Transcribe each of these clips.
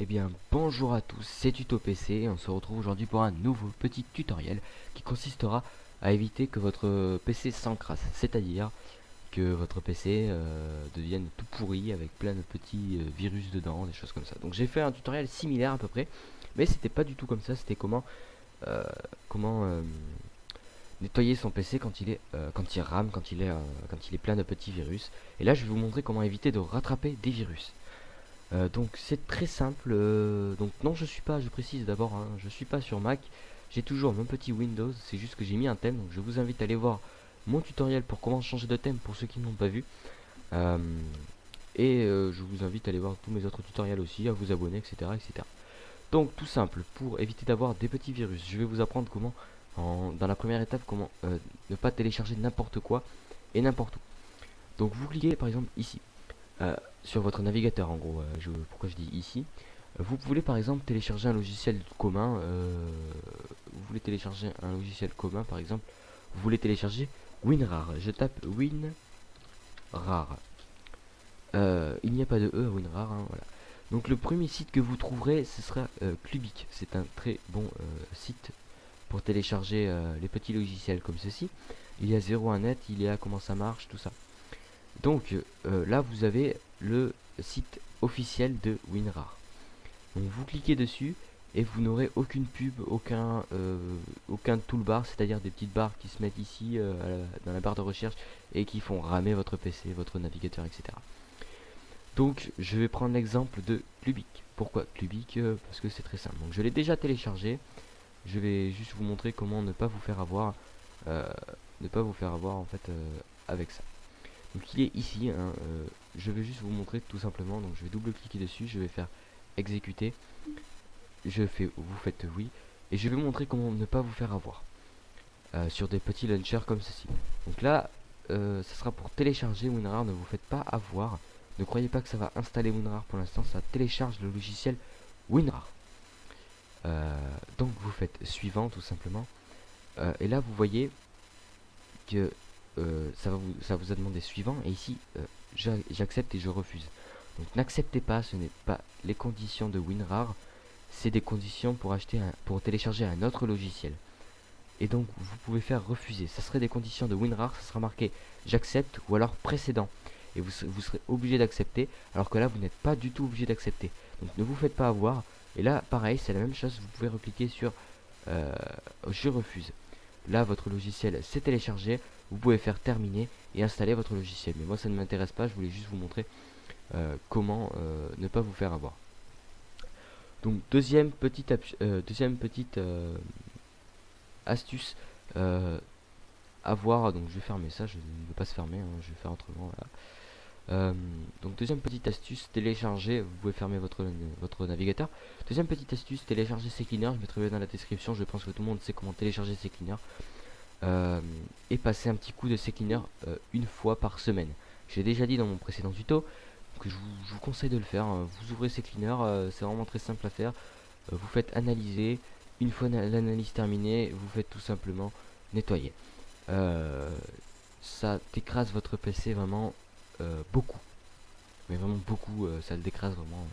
bien bonjour à tous, c'est Tuto PC. On se retrouve aujourd'hui pour un nouveau petit tutoriel qui consistera à éviter que votre PC s'encrasse, c'est-à-dire que votre PC devienne tout pourri avec plein de petits virus dedans, des choses comme ça. Donc j'ai fait un tutoriel similaire à peu près, mais c'était pas du tout comme ça. C'était euh, comment nettoyer son PC quand il rame, quand il est plein de petits virus. Et là je vais vous montrer comment éviter de rattraper des virus. Donc c'est très simple. Donc non, je précise d'abord, hein, je suis pas sur Mac. J'ai toujours mon petit Windows. C'est juste que j'ai mis un thème. Donc je vous invite à aller voir mon tutoriel pour comment changer de thème pour ceux qui n'ont pas vu. Euh, je vous invite à aller voir tous mes autres tutoriels aussi, à vous abonner, etc., etc. Donc tout simple, pour éviter d'avoir des petits virus, je vais vous apprendre comment, dans la première étape, comment ne pas télécharger n'importe quoi et n'importe où. Donc vous cliquez par exemple ici. Sur votre navigateur en gros, pourquoi je dis ici, vous voulez par exemple télécharger un logiciel commun, vous voulez télécharger un logiciel commun par exemple, vous voulez télécharger WinRAR, je tape WinRAR, il n'y a pas de E à WinRAR, hein, voilà. Donc le premier site que vous trouverez ce sera Clubic, c'est un très bon site pour télécharger les petits logiciels comme ceci. Il y a 01net, il y a comment ça marche, tout ça. Donc là vous avez le site officiel de WinRAR. Donc vous cliquez dessus et vous n'aurez aucune pub, aucun toolbar, c'est-à-dire des petites barres qui se mettent ici dans la barre de recherche et qui font ramer votre PC, votre navigateur, etc. Donc je vais prendre l'exemple de Clubic. Pourquoi Clubic? Parce que c'est très simple. Donc je l'ai déjà téléchargé. Je vais juste vous montrer comment ne pas vous faire avoir, en fait avec ça. Donc il est ici, hein, je vais juste vous montrer tout simplement. Donc je vais double-cliquer dessus, je vais faire exécuter, vous faites oui, et je vais vous montrer comment ne pas vous faire avoir sur des petits launchers comme ceci. Donc là, ça sera pour télécharger WinRAR, ne vous faites pas avoir, ne croyez pas que ça va installer WinRAR pour l'instant, ça télécharge le logiciel WinRAR. Donc vous faites suivant tout simplement, et là vous voyez que ça vous a demandé suivant, et ici j'accepte et je refuse. Donc n'acceptez pas, ce n'est pas les conditions de WinRAR, c'est des conditions pour télécharger un autre logiciel. Et donc vous pouvez faire refuser, ça serait des conditions de WinRAR, ça sera marqué j'accepte ou alors précédent, et vous serez obligé d'accepter, alors que là vous n'êtes pas du tout obligé d'accepter. Donc ne vous faites pas avoir, et là pareil c'est la même chose, vous pouvez recliquer sur je refuse. Là votre logiciel s'est téléchargé, vous pouvez faire terminer et installer votre logiciel. Mais moi ça ne m'intéresse pas, je voulais juste vous montrer comment ne pas vous faire avoir. Donc deuxième petite astuce à voir. Donc je vais fermer ça, je ne veux pas se fermer, hein, je vais faire autrement. Voilà. Donc deuxième petite astuce, télécharger, vous pouvez fermer votre navigateur. Deuxième petite astuce, télécharger CCleaner, je mettrai dans la description, je pense que tout le monde sait comment télécharger CCleaner. Et passer un petit coup de CCleaner une fois par semaine. J'ai déjà dit dans mon précédent tuto que je vous conseille de le faire. Vous ouvrez CCleaner, c'est vraiment très simple à faire. Vous faites analyser, une fois l'analyse terminée, vous faites tout simplement nettoyer. Ça t'écrase votre PC vraiment beaucoup, mais vraiment beaucoup, ça le décrase vraiment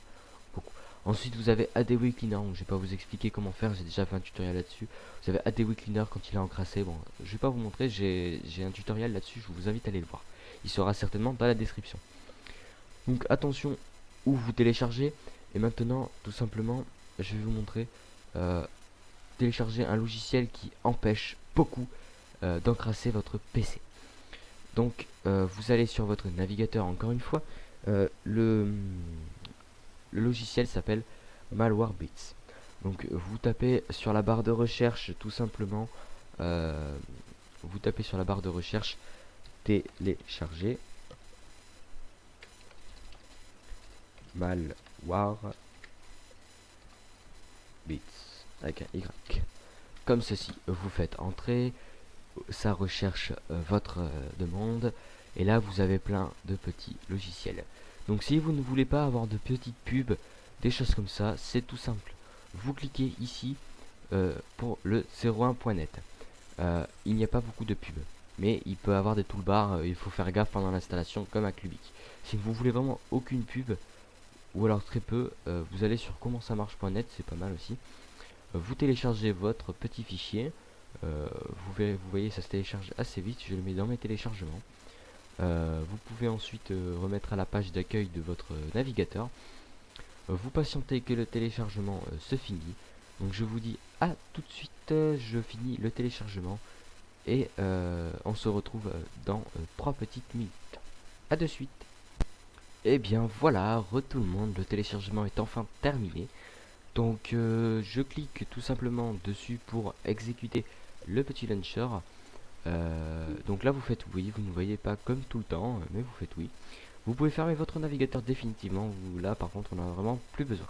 beaucoup. Ensuite vous avez ADW Cleaner, donc je vais pas vous expliquer comment faire, j'ai déjà fait un tutoriel là-dessus. Vous avez ADW Cleaner quand il est encrassé, bon je vais pas vous montrer, j'ai un tutoriel là-dessus, je vous invite à aller le voir. Il sera certainement dans la description. Donc attention où vous téléchargez, et maintenant tout simplement je vais vous montrer télécharger un logiciel qui empêche beaucoup d'encrasser votre PC. Donc vous allez sur votre navigateur encore une fois, le logiciel s'appelle MalwareBits. Donc vous tapez sur la barre de recherche tout simplement, vous tapez sur la barre de recherche télécharger MalwareBits avec un Y. Comme ceci, vous faites entrer, ça recherche votre demande, et là vous avez plein de petits logiciels. Donc si vous ne voulez pas avoir de petites pubs, des choses comme ça, c'est tout simple. Vous cliquez ici pour le 01.net. Il n'y a pas beaucoup de pubs, mais il peut avoir des toolbars, il faut faire gaffe pendant l'installation comme à Clubic. Si vous voulez vraiment aucune pub, ou alors très peu, vous allez sur comment ça marche.net, c'est pas mal aussi. Vous téléchargez votre petit fichier. Vous voyez, ça se télécharge assez vite. Je le mets dans mes téléchargements. Vous pouvez ensuite remettre à la page d'accueil de votre navigateur. Vous patientez que le téléchargement se finit. Donc je vous dis à tout de suite. Je finis le téléchargement et on se retrouve dans 3 petites minutes. À de suite. Et bien voilà, tout le monde, le téléchargement est enfin terminé. Donc je clique tout simplement dessus pour exécuter le petit launcher. Donc là vous faites oui, vous ne voyez pas comme tout le temps, mais vous faites oui. Vous pouvez fermer votre navigateur définitivement, là par contre on n'a vraiment plus besoin.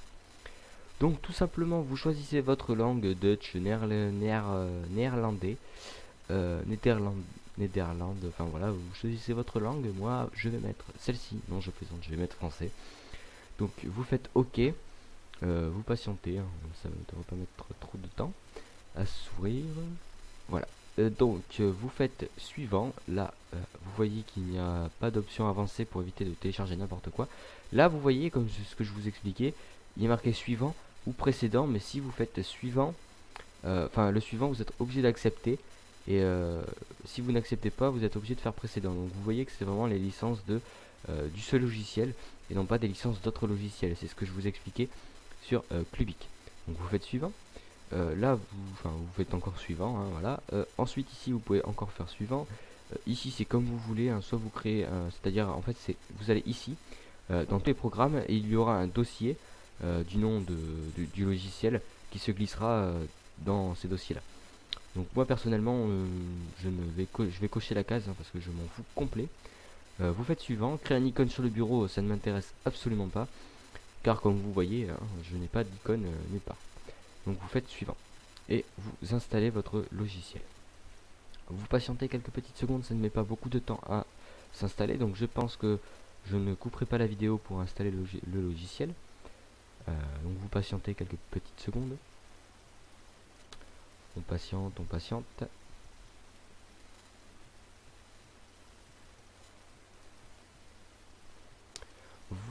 Donc tout simplement vous choisissez votre langue Dutch, néerlandais, Néderlande, enfin voilà, vous choisissez votre langue, moi je vais mettre celle-ci, non je plaisante, je vais mettre français. Donc vous faites OK, vous patientez, hein, ça ne devrait pas mettre trop de temps à s'ouvrir. Voilà. Donc vous faites suivant. Là vous voyez qu'il n'y a pas d'option avancée pour éviter de télécharger n'importe quoi. Là vous voyez, comme ce que je vous expliquais, il est marqué suivant ou précédent, mais si vous faites suivant, enfin le suivant vous êtes obligé d'accepter, et si vous n'acceptez pas vous êtes obligé de faire précédent. Donc vous voyez que c'est vraiment les licences du seul logiciel et non pas des licences d'autres logiciels. C'est ce que je vous expliquais sur Clubic. Donc vous faites suivant. Là vous faites encore suivant, hein, voilà. Ensuite ici vous pouvez encore faire suivant. Ici c'est comme vous voulez, hein, soit vous créez, c'est-à-dire en fait c'est vous allez ici dans tous les programmes et il y aura un dossier du nom du logiciel qui se glissera dans ces dossiers là. Donc moi personnellement je vais cocher la case, hein, parce que je m'en fous complet. Vous faites suivant, créer une icône sur le bureau, ça ne m'intéresse absolument pas, car comme vous voyez, hein, je n'ai pas d'icône nulle part. Donc vous faites suivant et vous installez votre logiciel. Vous patientez quelques petites secondes, ça ne met pas beaucoup de temps à s'installer, donc je pense que je ne couperai pas la vidéo pour installer le logiciel. Donc vous patientez quelques petites secondes. On patiente, on patiente.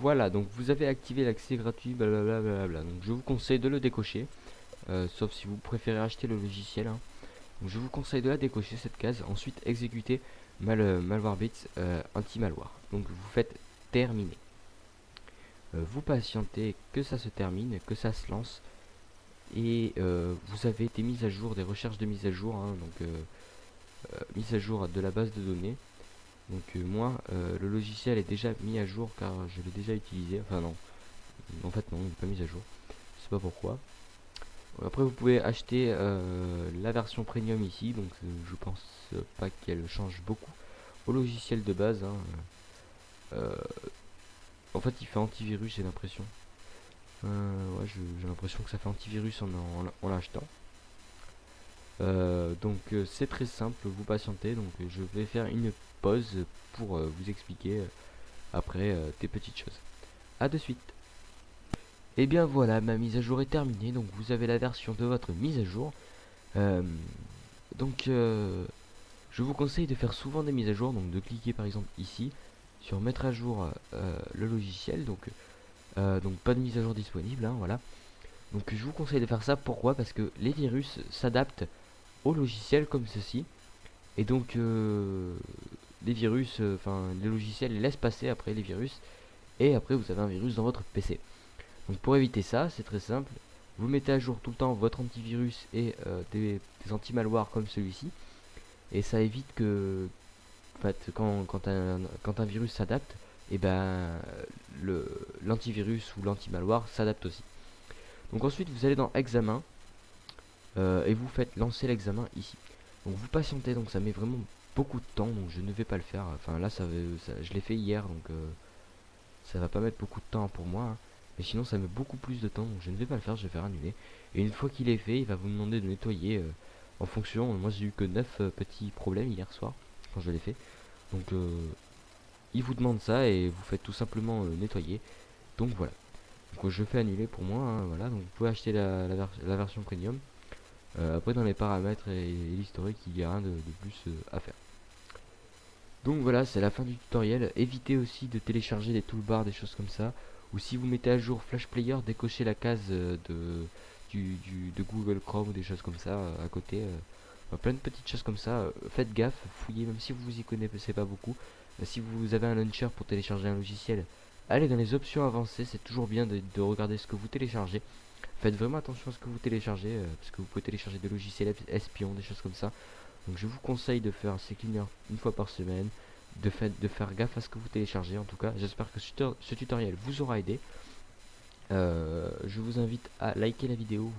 Voilà, donc vous avez activé l'accès gratuit, blablabla. Donc je vous conseille de le décocher, sauf si vous préférez acheter le logiciel, hein. Donc je vous conseille de la décocher cette case. Ensuite exécuter Malwarebits anti-malware. Donc vous faites terminer. Vous patientez que ça se termine, que ça se lance. Et vous avez des mises à jour, des recherches de mise à jour, hein, donc mise à jour de la base de données. Donc moi le logiciel est déjà mis à jour car je l'ai déjà utilisé. Enfin non, en fait non, il n'est pas mis à jour. Je sais pas pourquoi. Après vous pouvez acheter la version premium ici, donc je pense pas qu'elle change beaucoup au logiciel de base, hein. En fait il fait antivirus, j'ai l'impression. Ouais, j'ai l'impression que ça fait antivirus en l'achetant. Donc c'est très simple, vous patientez. Donc je vais faire une pause pour vous expliquer après des petites choses. A de suite. Et bien voilà, ma mise à jour est terminée. Donc vous avez la version de votre mise à jour. Donc je vous conseille de faire souvent des mises à jour. Donc de cliquer par exemple ici sur mettre à jour le logiciel. Donc pas de mise à jour disponible, hein, voilà. Donc je vous conseille de faire ça. Pourquoi? Parce que les virus s'adaptent au logiciel comme ceci. Et donc les virus, les logiciels les laissent passer après les virus. Et après vous avez un virus dans votre PC. Donc pour éviter ça, c'est très simple. Vous mettez à jour tout le temps votre antivirus et des anti-malware comme celui-ci. Et ça évite que, en fait, quand un virus s'adapte, et ben l'antivirus ou l'anti-malware s'adapte aussi. Donc ensuite vous allez dans examen et vous faites lancer l'examen ici. Donc vous patientez, donc ça met vraiment beaucoup de temps, donc je ne vais pas le faire. Enfin là je l'ai fait hier, donc ça va pas mettre beaucoup de temps pour moi, hein. Mais sinon ça met beaucoup plus de temps, donc je ne vais pas le faire, je vais faire annuler. Et une fois qu'il est fait, il va vous demander de nettoyer en fonction. Moi j'ai eu que 9 petits problèmes hier soir quand je l'ai fait. Donc il vous demande ça et vous faites tout simplement nettoyer. Donc voilà. Donc je fais annuler pour moi, hein, voilà. Donc vous pouvez acheter la version premium. Après dans les paramètres et l'historique, il n'y a rien de plus à faire. Donc voilà, c'est la fin du tutoriel. Évitez aussi de télécharger des toolbars, des choses comme ça, ou si vous mettez à jour Flash Player, décochez la case de Google Chrome ou des choses comme ça à côté. Plein de petites choses comme ça. Faites gaffe, fouillez, même si vous y connaissez pas beaucoup. Si vous avez un launcher pour télécharger un logiciel, allez dans les options avancées. C'est toujours bien de regarder ce que vous téléchargez. Faites vraiment attention à ce que vous téléchargez, parce que vous pouvez télécharger des logiciels espions, des choses comme ça. Donc je vous conseille de faire un cleaner une fois par semaine, de faire gaffe à ce que vous téléchargez. En tout cas, j'espère que ce tutoriel vous aura aidé. Je vous invite à liker la vidéo,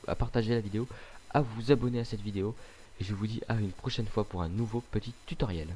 à partager la vidéo, à vous abonner à cette vidéo. Et je vous dis à une prochaine fois pour un nouveau petit tutoriel.